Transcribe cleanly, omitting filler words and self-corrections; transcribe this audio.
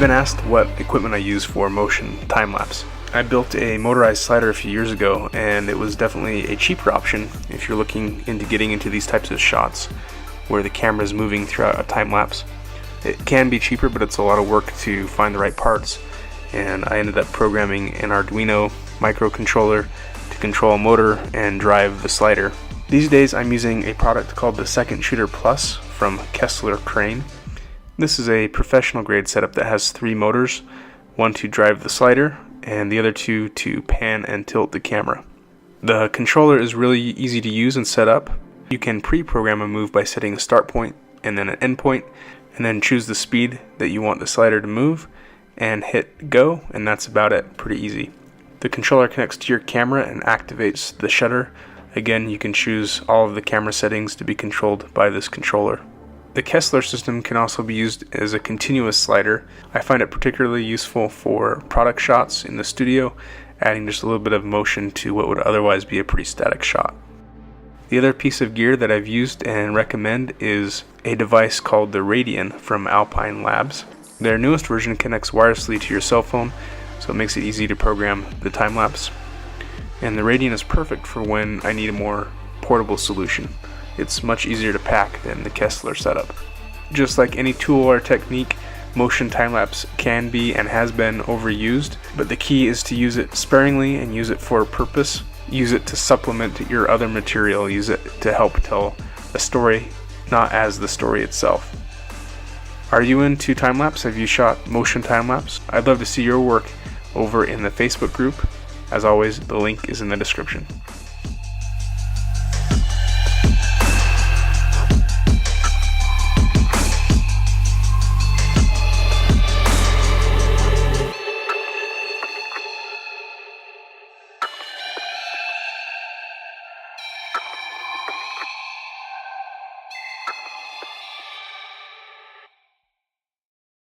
been asked what equipment I use for motion time-lapse. I built a motorized slider a few years ago, and it was definitely a cheaper option if you're looking into getting into these types of shots where the camera is moving throughout a time-lapse. It can be cheaper, but it's a lot of work to find the right parts, and I ended up programming an Arduino microcontroller to control a motor and drive the slider. These days I'm using a product called the Second Shooter Plus from Kessler Crane. This is a professional grade setup that has 3 motors, one to drive the slider and the other 2 to pan and tilt the camera. The controller is really easy to use and set up. You can pre-program a move by setting a start point and then an end point, and then choose the speed that you want the slider to move and hit go, and that's about it. Pretty easy. The controller connects to your camera and activates the shutter. Again, you can choose all of the camera settings to be controlled by this controller. The Kessler system can also be used as a continuous slider. I find it particularly useful for product shots in the studio, adding just a little bit of motion to what would otherwise be a pretty static shot. The other piece of gear that I've used and recommend is a device called the Radian from Alpine Labs. Their newest version connects wirelessly to your cell phone, so it makes it easy to program the time-lapse. And the Radian is perfect for when I need a more portable solution. It's much easier to pack than the Kessler setup. Just like any tool or technique, motion time-lapse can be and has been overused, but the key is to use it sparingly and use it for a purpose. Use it to supplement your other material. Use it to help tell a story, not as the story itself. Are you into time-lapse? Have you shot motion time-lapse? I'd love to see your work over in the Facebook group. As always, the link is in the description.